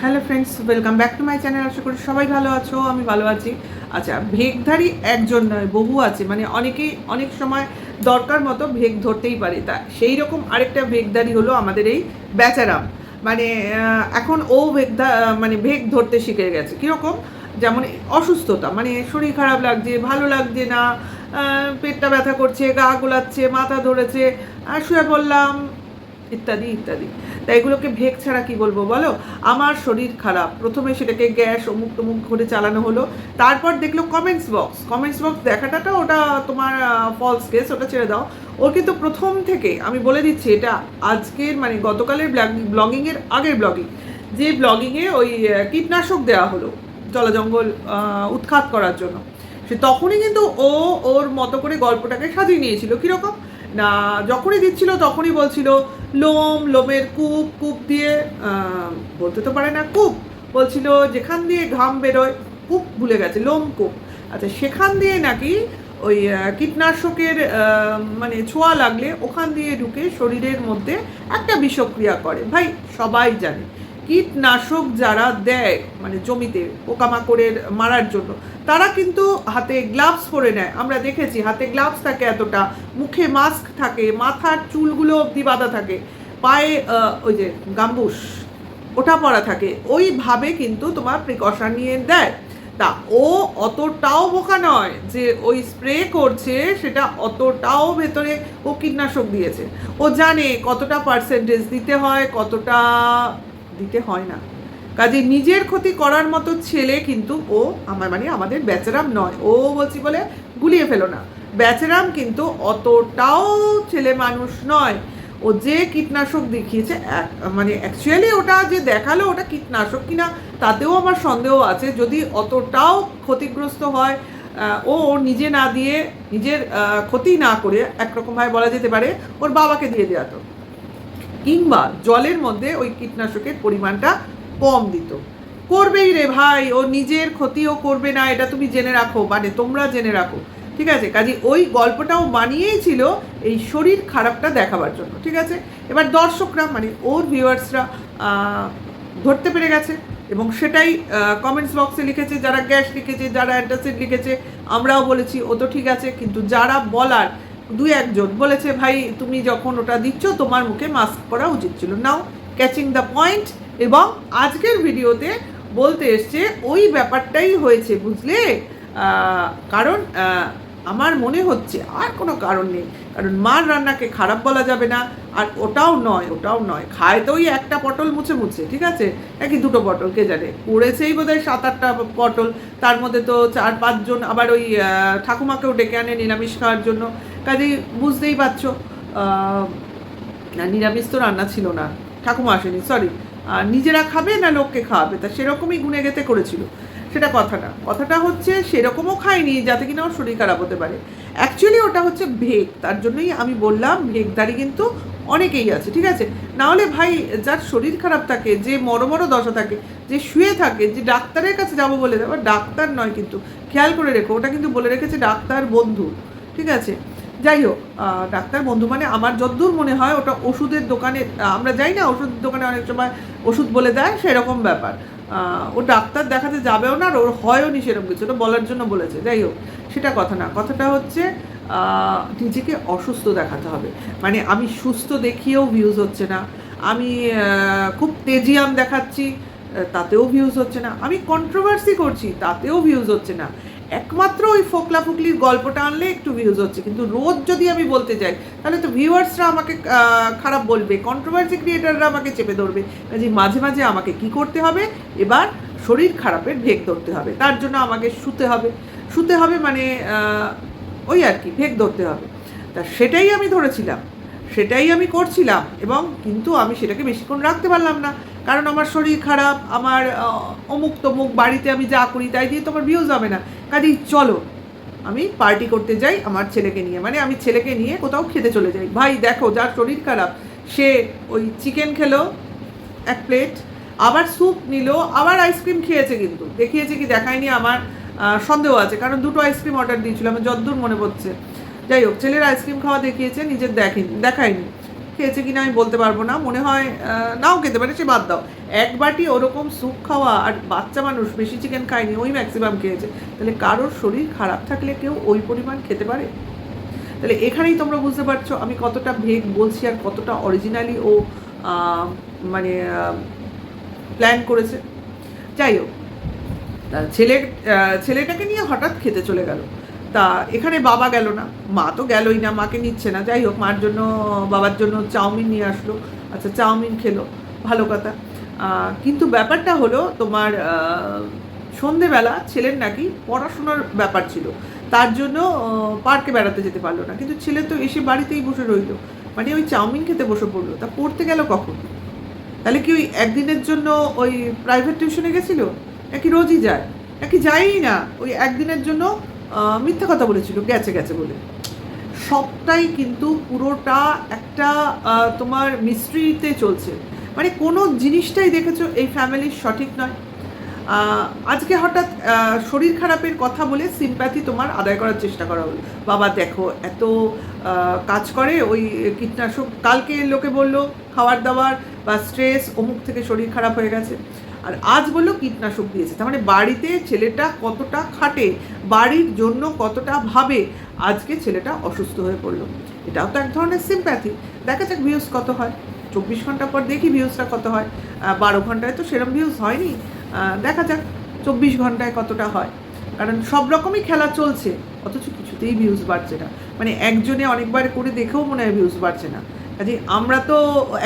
Hello friends, welcome back to my channel. আশা করি সবাই ভালো আছো, আমি ভালো আছি। আচ্ছা, ভেগধারী একজন নয়, বহু আছে, মানে অনেকেই অনেক সময় দরকার মতো ভেগ ধরতেই পারে। তা সেই রকম আরেকটা ভেগধারী হলো আমাদের এই বেচারাম। মানে এখন ও মানে ভেগ ধরতে শিখে গেছে। কীরকম? যেমন অসুস্থতা, মানে শরীর খারাপ লাগছে, ভালো লাগছে না, পেটটা ব্যথা করছে, গা গোলাচ্ছে, মাথা ধরেছে, শুয়ে পড়লাম, ইত্যাদি ইত্যাদি। তাই এগুলোকে ভেগ ছাড়া কি বলবো বলো? আমার শরীর খারাপ, প্রথমে সেটাকে গ্যাস অমুক টমুক করে চালানো হলো, তারপর দেখলো কমেন্টস বক্স দেখাটা ওটা তোমার ফলস কেস, ওটা ছেড়ে দাও। ওর কিন্তু প্রথম থেকে আমি বলে দিচ্ছি, এটা আজকের মানে গতকালের ব্লগিংয়ের আগের ব্লগিং, যে ব্লগিংয়ে ওই কীটনাশক দেওয়া হলো জলজঙ্গল উৎখাত করার জন্য, সে তখনই কিন্তু ও ওর মতো করে গল্পটাকে সাজিয়ে নিয়েছিল। কীরকম না, যখনই দিচ্ছিল তখনই বলছিল লোমের কূপ দিয়ে, বলতে তো পারে না কূপ, বলছিল যেখান দিয়ে ঘাম বেরোয়, কূপ ভুলে গেছে, লোমকূপ। আচ্ছা, সেখান দিয়ে নাকি ওই কীটনাশকের মানে ছোঁয়া লাগলে ওখান দিয়ে ঢুকে শরীরের মধ্যে একটা বিষক্রিয়া করে। ভাই সবাই জানে কীটনাশক যারা দেয় মানে জমিতে পোকামাকড়ের মারার জন্য, তারা কিন্তু হাতে গ্লাভস পরে নেয়। আমরা দেখেছি হাতে গ্লাভস থাকে এতটা, মুখে মাস্ক থাকে, মাথার চুলগুলো অবধি বাঁধা থাকে, পায়ে ওই যে গাম্বুস ওটা পরা থাকে, ওইভাবে কিন্তু তোমার প্রিকশন নিয়ে দেয়। তা ও অতটাও বোকা নয় যে ওই স্প্রে করছে সেটা অতটাও ভেতরে ও কীটনাশক দিয়েছে। ও জানে কতটা পার্সেন্টেজ দিতে হয়, কতটা দিতে হয় না। কাজে নিজের ক্ষতি করার মতো ছেলে কিন্তু ও আমাদের বেচারাম নয়। ও বলছি বলে গুলিয়ে ফেলো না, বেচারাম কিন্তু অতটাও ছেলে মানুষ নয়। ও যে কীটনাশক দেখিয়েছে, মানে অ্যাকচুয়ালি ওটা যে দেখালো ওটা কীটনাশক কিনা তাতেও আমার সন্দেহ আছে। যদি অতটাও ক্ষতিগ্রস্ত হয়, ও নিজে না দিয়ে, নিজের ক্ষতি না করে, একরকমভাবে বলা যেতে পারে ওর বাবাকে দিয়ে দেওয়া তো, কিংবা জলের মধ্যে ওই কীটনাশকের পরিমাণটা কম দিত। করবেই রে ভাই, ও নিজের ক্ষতিও করবে না, এটা তুমি জেনে রাখো, মানে তোমরা জেনে রাখো, ঠিক আছে? কাজে ওই গল্পটাও বানিয়েই ছিল এই শরীর খারাপটা দেখাবার জন্য, ঠিক আছে? এবার দর্শকরা মানে ওর ভিউয়ার্সরা ধরতে পেরে গেছে এবং সেটাই কমেন্টস বক্সে লিখেছে, যারা গ্যাস লিখেছে, যারা অ্যান্টাসিড লিখেছে, আমরাও বলেছি ও তো ঠিক আছে। কিন্তু যারা বলার দু একজন বলেছে ভাই তুমি যখন ওটা দিচ্ছ তোমার মুখে মাস্ক পরা উচিত ছিল। নাও ক্যাচিং দ্য পয়েন্ট। এবং আজকের ভিডিওতে বলতে এসছে ওই ব্যাপারটাই হয়েছে, বুঝলে? কারণ আমার মনে হচ্ছে আর কোনো কারণ নেই, কারণ মার রান্নাকে খারাপ বলা যাবে না। আর ওটাও নয় খায় তো ওই একটা পটল মুছে, ঠিক আছে, নাকি দুটো পটল কে জানে, করেছেই বোধহয় 7-8টা পটল, তার মধ্যে তো 4-5 জন আবার ওই ঠাকুমাকেও ডেকে আনে নিরামিষ খাওয়ার জন্য। কাজেই বুঝতেই পারছো, না নিরামিষ তো রান্না ছিল না, ঠাকুমা আসেনি, সরি, নিজেরা খাবে না লোককে খাওয়াবে, তা সেরকমই গুনে গেতে করেছিল। সেটা কথাটা হচ্ছে সেরকমও খায়নি যাতে কিনা ওর শরীর খারাপ হতে পারে। অ্যাকচুয়ালি ওটা হচ্ছে ভেগ, তার জন্যই আমি বললাম ভেগদারি কিন্তু অনেকেই আছে, ঠিক আছে? নাহলে ভাই যার শরীর খারাপ থাকে, যে মরো দশা থাকে, যে শুয়ে থাকে, যে ডাক্তারের কাছে যাবো বলে, আবার ডাক্তার নয় কিন্তু, খেয়াল করে রেখো, ওটা কিন্তু বলে রেখেছে ডাক্তার বন্ধু, ঠিক আছে? যাই হোক, ডাক্তার বন্ধু মানে আমার যতদূর মনে হয় ওটা ওষুধের দোকানে, আমরা যাই না ওষুধের দোকানে অনেক সময় ওষুধ বলে দেয়, সেরকম ব্যাপার। ও ডাক্তার দেখাতে যাবেও না, আর ওর হয়ও নি সেরকম কিছু, ওটা বলার জন্য বলেছে। যাই হোক, সেটা কথা না, কথাটা হচ্ছে নিজেকে অসুস্থ দেখাতে হবে। মানে আমি সুস্থ দেখিয়েও ভিউজ হচ্ছে না, আমি খুব তেজিয়াম দেখাচ্ছি তাতেও ভিউজ হচ্ছে না, আমি কন্ট্রোভার্সি করছি তাতেও ভিউজ হচ্ছে না। একমাত্র ওই ফোকলা ফুকলির গল্পটা আনলে একটু ভিউজ হচ্ছে, কিন্তু রোজ যদি আমি বলতে যাই তাহলে তো ভিউয়ার্সরা আমাকে খারাপ বলবে, কন্ট্রোভার্সি ক্রিয়েটাররা আমাকে চেপে ধরবে। কাজে মাঝে মাঝে আমাকে কি করতে হবে, এবার শরীর খারাপের ভেগ ধরতে হবে, তার জন্য আমাকে শুতে হবে মানে ওই আর কি, ভেগ ধরতে হবে। তা সেটাই আমি ধরেছিলাম, সেটাই আমি করছিলাম, এবং কিন্তু আমি সেটাকে বেশিক্ষণ রাখতে পারলাম না, কারণ আমার শরীর খারাপ, আমার অমুক তমুক, বাড়িতে আমি যা করি তাই দিয়ে তোমার ভিউজ হবে না। কাজেই চলো আমি পার্টি করতে যাই আমার ছেলেকে নিয়ে, মানে আমি ছেলেকে নিয়ে কোথাও খেতে চলে যাই। ভাই দেখো, যার শরীর খারাপ সে ওই চিকেন খেলো 1 প্লেট, আবার স্যুপ নিল, আবার আইসক্রিম খেয়েছে, কিন্তু দেখিয়েছে কি দেখায়নি আমার সন্দেহ আছে, কারণ 2টো আইসক্রিম অর্ডার দিয়েছিল আমার যতদূর মনে পড়ছে। যাই হোক, ছেলের আইসক্রিম খাওয়া দেখিয়েছে, নিজের দেখায়নি। খেয়েছে কিনা আমি বলতে পারবো না, মনে হয় নাও খেতে পারে, সে বাদ দাও। এক বাটি ওরকম স্যুপ খাওয়া, আর বাচ্চা মানুষ বেশি চিকেন খায়নি, ওই ম্যাক্সিমাম খেয়েছে। তাহলে কারোর শরীর খারাপ থাকলে কেউ ওই পরিমাণ খেতে পারে? তাহলে এখানেই তোমরা বুঝতে পারছো আমি কতটা ভেগ বলছি আর কতটা অরিজিনালি ও মানে প্ল্যান করেছে। যাই হোক, তা ছেলেটাকে নিয়ে হঠাৎ খেতে চলে গেল। তা এখানে বাবা গেল না, মা তো গেলই না, মাকে নিচ্ছে না। যাই হোক, মার জন্য বাবার জন্য চাউমিন নিয়ে আসলো। আচ্ছা, চাউমিন খেলো, ভালো কথা। কিন্তু ব্যাপারটা হলো তোমার সন্ধেবেলা ছেলের নাকি পড়াশোনার ব্যাপার ছিল, তার জন্য পার্কে বেড়াতে যেতে পারলো না। কিন্তু ছেলে তো এসে বাড়িতেই বসে রইলো, মানে ওই চাউমিন খেতে বসে পড়লো। তা পড়তে গেল কখন? তাহলে কি ওই একদিনের জন্য ওই প্রাইভেট টিউশনে গেছিলো, নাকি রোজই যায়, নাকি যায়ই না, ওই একদিনের জন্য মিথ্যা কথা বলেছিল গেছে গেছে বলে? সবটাই কিন্তু পুরোটা একটা তোমার মিস্ট্রিতে চলছে। মানে কোনো জিনিসটাই দেখেছো এই ফ্যামিলির সঠিক নয়। আজকে হঠাৎ শরীর খারাপের কথা বলে সিম্প্যাথি তোমার আদায় করার চেষ্টা করা হলো। বাবা দেখো এত কাজ করে, ওই কীটনাশক, কালকে লোকে বললো খাবার দাবার বা স্ট্রেস অমুক থেকে শরীর খারাপ হয়ে গেছে, আর আজ বললো কীটনাশক দিয়েছে। তার মানে বাড়িতে ছেলেটা কতটা খাটে, বাড়ির জন্য কতটা ভাবে, আজকে ছেলেটা অসুস্থ হয়ে পড়লো। এটাও তো এক ধরনের সিম্প্যাথি। দেখা যাক ভিউজ কত হয়, 24 ঘন্টা পর দেখি ভিউজটা কত হয়। 12 ঘন্টায় তো সেরম ভিউজ হয়নি, দেখা যাক 24 ঘন্টায় কতটা হয়। কারণ সব রকমই খেলা চলছে, অথচ কিছুতেই ভিউজ বাড়ছে না। মানে একজনে অনেকবার করে দেখেও মনে হয় ভিউজ বাড়ছে না। কাজে আমরা তো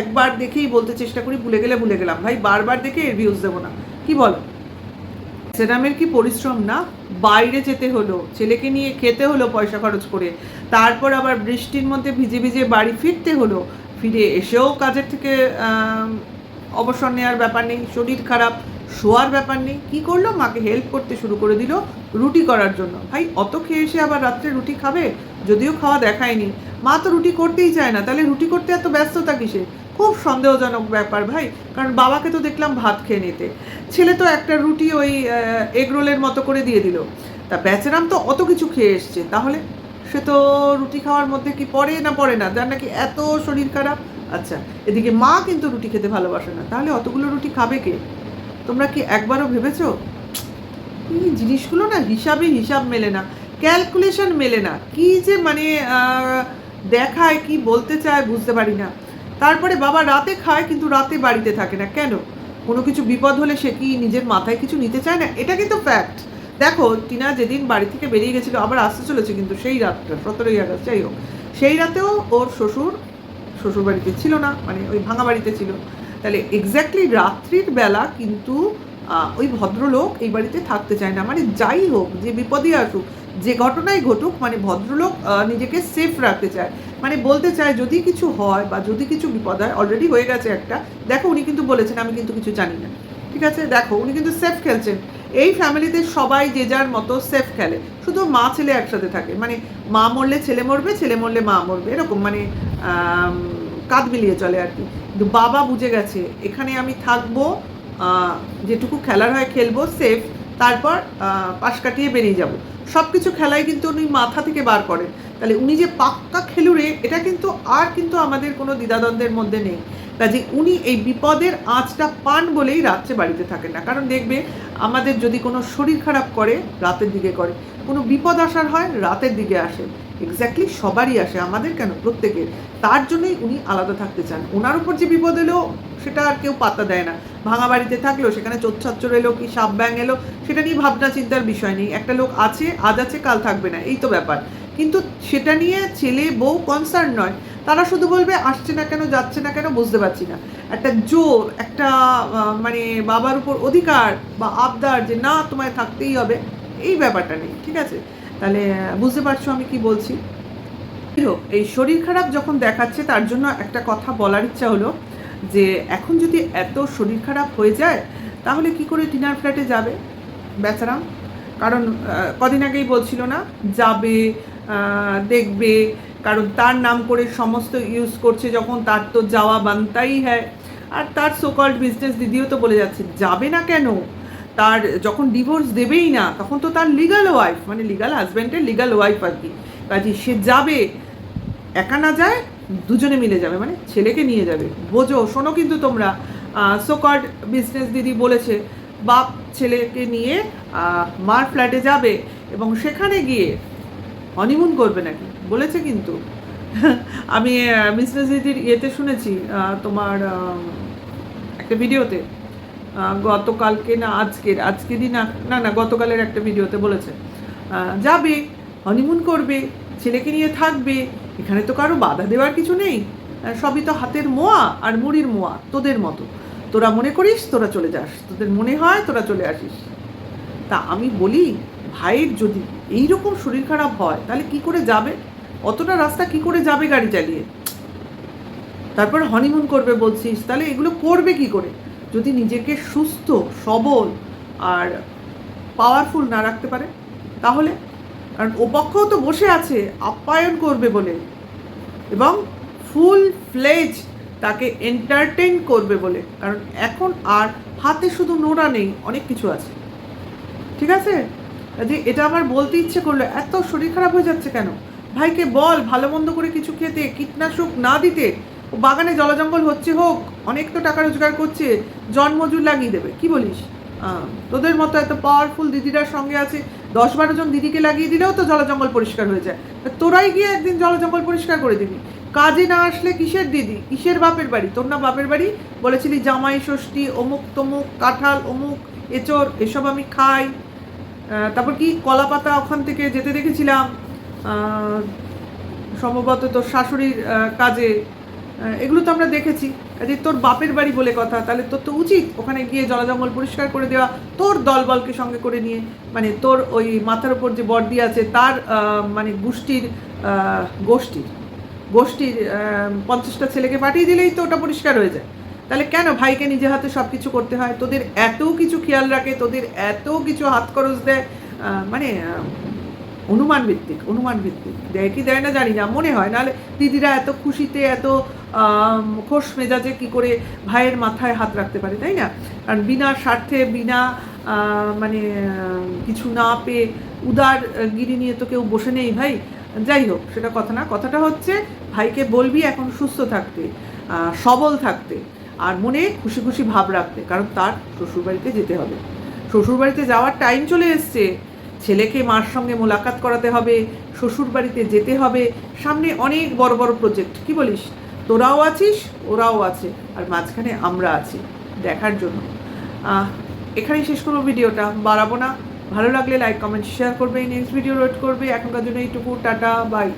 একবার দেখেই বলতে চেষ্টা করি, ভুলে গেলে ভুলে গেলাম, ভাই বারবার দেখে ভিউজ দেবো না, কি বলো? সেরামের কি পরিশ্রম না? বাইরে যেতে হলো, ছেলেকে নিয়ে খেতে হলো পয়সা খরচ করে, তারপর আবার বৃষ্টির মধ্যে ভিজে ভিজে বাড়ি ফিরতে হলো, ফিরে এসেও কাজের থেকে অবসর নেওয়ার ব্যাপার নেই, শরীর খারাপ, শোয়ার ব্যাপার নেই। কী করলো? মাকে হেল্প করতে শুরু করে দিল রুটি করার জন্য। ভাই অত খেয়ে এসে আবার রাত্রে রুটি খাবে? যদিও খাওয়া দেখায়নি, মা তো রুটি করতেই চায় না, তাহলে রুটি করতে এত ব্যস্ততা কিসে? খুব সন্দেহজনক ব্যাপার ভাই। কারণ বাবাকে তো দেখলাম ভাত খেয়ে নিতে, ছেলে তো একটা রুটি ওই এগ রোলের মতো করে দিয়ে দিল। তা বেচারাম তো অত কিছু খেয়ে এসছে, তাহলে সে তো রুটি খাওয়ার মধ্যে কি পড়ে না পড়ে না, যার নাকি এত শরীর খারাপ। আচ্ছা, এদিকে মা কিন্তু রুটি খেতে ভালোবাসে না, তাহলে অতগুলো রুটি খাবে কে? তোমরা কি একবারও ভেবেছো? এই জিনিসগুলো না হিসাব মেলে না, ক্যালকুলেশন মেলে না, কি যে মানে দেখায়, কি বলতে চায় বুঝতে পারি না। তারপরে বাবা রাতে খায়, কিন্তু রাতে বাড়িতে থাকে না কেন? কোনো কিছু বিপদ হলে সে কি নিজের মাথায় কিছু নিতে চায় না? এটা কিন্তু ফ্যাক্ট। দেখো, টিনা যেদিন বাড়ি থেকে বেরিয়ে গেছিলো, আবার আসতে চলেছে কিন্তু সেই রাতটা 17ই আগস্ট, যাই হোক, সেই রাতেও ওর শ্বশুর বাড়িতে ছিল না, মানে ওই ভাঙা বাড়িতে ছিল। তাহলে এক্স্যাক্টলি রাত্রির বেলা কিন্তু ওই ভদ্রলোক এই বাড়িতে থাকতে চায় না। মানে যাই হোক, যে বিপদই আসুক, যে ঘটনাই ঘটুক, মানে ভদ্রলোক নিজেকে সেফ রাখতে চায়। মানে বলতে চায় যদি কিছু হয় বা যদি কিছু বিপদ হয়, অলরেডি হয়ে গেছে একটা, দেখো উনি কিন্তু বলেছেন আমি কিন্তু কিছু জানি না, ঠিক আছে, দেখো উনি কিন্তু সেফ খেলছেন। এই ফ্যামিলিতে সবাই যে যার মতো সেফ খেলে, শুধু মা ছেলে একসাথে থাকে, মানে মা মরলে ছেলে মরবে, ছেলে মরলে মা মরবে, এরকম মানে কাঁধ মিলিয়ে চলে আর কি। কিন্তু বাবা বুঝে গেছে এখানে আমি থাকবো, যেটুকু খেলার হয় খেলবো সেফ, তারপর পাশ কাটিয়ে বেরিয়ে যাব। সব কিছু খেলাই কিন্তু উনি মাথা থেকে বার করেন। তাহলে উনি যে পাক্কা খেলুড়ে, এটা কিন্তু আর কিন্তু আমাদের কোনো দ্বিধাদ্বন্দ্বের মধ্যে নেই। কাজে উনি এই বিপদের আঁচটা পান বলেই রাত্রে বাড়িতে থাকেন না। কারণ দেখবে, আমাদের যদি কোনো শরীর খারাপ করে রাতের দিকে করে, কোনো বিপদ আসার হয় রাতের দিকে আসে, এক্স্যাক্টলি সবারই আসে, আমাদের কেন, প্রত্যেকের। তার জন্যই উনি আলাদা থাকতে চান। ওনার উপর যে বিপদ এলো সেটা আর কেউ পাত্তা দেয় না। ভাঙা বাড়িতে থাকলেও সেখানে চোরছাচ্চর এলো কি সাপ ব্যাং এলো, সেটা নিয়ে ভাবনা চিন্তার বিষয় নেই। একটা লোক আছে, আজ আছে কাল থাকবে না, এই তো ব্যাপার। কিন্তু সেটা নিয়ে ছেলে বউ কনসার্ন নয়, তারা শুধু বলবে আসছে না কেন, যাচ্ছে না কেন, বুঝতে পারছি না। একটা জোর, একটা মানে বাবার উপর অধিকার বা আবদার যে না তোমায় থাকতেই হবে, এই ব্যাপারটা নেই, ঠিক আছে? তাহলে বুঝতে পারছো আমি কি বলছি? এই শরীর খারাপ যখন দেখাচ্ছে, তার জন্য একটা কথা বলার ইচ্ছা হলো যে এখন যদি এত শরীর খারাপ হয়ে যায়, তাহলে কি করে টিনার ফ্ল্যাটে যাবে বেচারাম? কারণ কদিন আগেই বলছিল না যাবে, দেখবে, কারণ তার নাম করে সমস্ত ইউজ করছে, যখন তার তো যাওয়া বানতাই হ্যায়। আর তার সোকল্ড বিজনেস দিদিও তো বলে যাচ্ছে যাবে না কেন, তার যখন ডিভোর্স দেবেই না, তখন তো তার লিগাল ওয়াইফ, মানে লিগাল হাজব্যান্ডের লিগাল ওয়াইফ আর কি, কাজে সে যাবে, একা না যায় দুজনে মিলে যাবে, মানে ছেলেকে নিয়ে যাবে। বোঝো, শোনো কিন্তু তোমরা, সোকল্ড বিজনেস দিদি বলেছে বাপ ছেলেকে নিয়ে মার ফ্ল্যাটে যাবে এবং সেখানে গিয়ে হনিমুন করবে নাকি বলেছে কিন্তু। আমি বিজনেস দিদির ইয়েতে শুনেছি, তোমার একটা ভিডিওতে, গতকালকে না আজকেরই না গতকালের একটা ভিডিওতে বলেছে যাবে, হনিমুন করবে, ছেলেকে নিয়ে থাকবে, এখানে তো কারো বাধা দেওয়ার কিছু নেই, সবই তো হাতের মোয়া আর মুড়ির মোয়া, তোদের মতো। তোরা মনে করিস তোরা চলে যাস, তোদের মনে হয় তোরা চলে আসিস। তা আমি বলি, ভাইয়ের যদি এইরকম শরীর খারাপ হয় তাহলে কি করে যাবে? অতটা রাস্তা কি করে যাবে গাড়ি চালিয়ে? তারপর হনিমুন করবে বলছিস, তাহলে এগুলো করবে কি করে যদি নিজেকে সুস্থ সবল আর পাওয়ারফুল না রাখতে পারে? তাহলে, কারণ ও পক্ষও তো বসে আছে আপ্যায়ন করবে বলে এবং ফুল ফ্লেজ তাকে এন্টারটেইন করবে বলে, কারণ এখন আর হাতে শুধু নোড়া নেই, অনেক কিছু আছে। ঠিক আছে, যে এটা আমার বলতে ইচ্ছে করলো, এত শরীর খারাপ হয়ে যাচ্ছে কেন? ভাইকে বল ভালো মন্দ করে কিছু খেতে, কীটনাশক না দিতে। ও বাগানে জলজঙ্গল হচ্ছে হোক, অনেক তো টাকা রোজগার করছে, জন্মজুর লাগিয়ে দেবে। কি বলিস? তোদের মতো এত পাওয়ারফুল দিদিরার সঙ্গে আছে, 10-12 জন দিদিকে লাগিয়ে দিলেও তো জলজঙ্গল পরিষ্কার হয়ে যায়। তোরাই গিয়ে একদিন জলজঙ্গল পরিষ্কার করে দিবি। কাজে না আসলে কিসের দিদি, কিসের বাপের বাড়ি? তোর না বাপের বাড়ি? বলেছিলি জামাই ষষ্ঠী, অমুক তমুক, কাঁঠাল অমুক, এঁচড়, এসব আমি খাই। তারপর কি কলাপাতা ওখান থেকে যেতে দেখেছিলাম, সম্ভবত তোর শাশুড়ির কাজে, এগুলো তো আমরা দেখেছি। কাজে তোর বাপের বাড়ি বলে কথা, তাহলে তোর তো উচিত ওখানে গিয়ে জলজঙ্গল পরিষ্কার করে দেওয়া, তোর দলবলকে সঙ্গে করে নিয়ে, মানে তোর ওই মাথার ওপর যে বর্দি আছে তার মানে গোষ্ঠীর 50টা ছেলেকে পাঠিয়ে দিলেই তো ওটা পরিষ্কার হয়ে যায়। তাহলে কেন ভাইকে নিজে হাতে সব কিছু করতে হয়? তোদের এত কিছু খেয়াল রাখে, তোদের এত কিছু হাত খরচ দেয়, মানে অনুমান ভিত্তিক দেয় কি দেয় না জানি না, মনে হয়। নাহলে দিদিরা এত খুশিতে, এত খোশ মেজাজে কি করে ভাইয়ের মাথায় হাত রাখতে পারে, তাই না? কারণ বিনা স্বার্থে, বিনা মানে কিছু না পেয়ে উদার গিরি নিয়ে তো কেউ বসে নেই ভাই। যাই হোক, সেটা কথা না, কথাটা হচ্ছে ভাইকে বলবি এখন সুস্থ থাকতে, সবল থাকতে, আর মনে খুশি খুশি ভাব রাখতে, কারণ তার শ্বশুরবাড়িতে যেতে হবে। শ্বশুরবাড়িতে যাওয়ার টাইম চলে এসছে, ছেলেকে মার সঙ্গে মোলাকাত করাতে হবে, শ্বশুরবাড়িতে যেতে হবে, সামনে অনেক বড় বড় প্রজেক্ট। কি বলিস? তোরাও আছিস, ওরাও আছে, আর মাঝখানে আমরা আছি দেখার জন্য। এখানেই শেষ করবো ভিডিওটা, বাড়াবো না। ভালো লাগলে লাইক কমেন্ট শেয়ার করবে, নেক্সট ভিডিও ওয়েট করবে। এখনকার জন্য এইটুকু, টাটা বাই।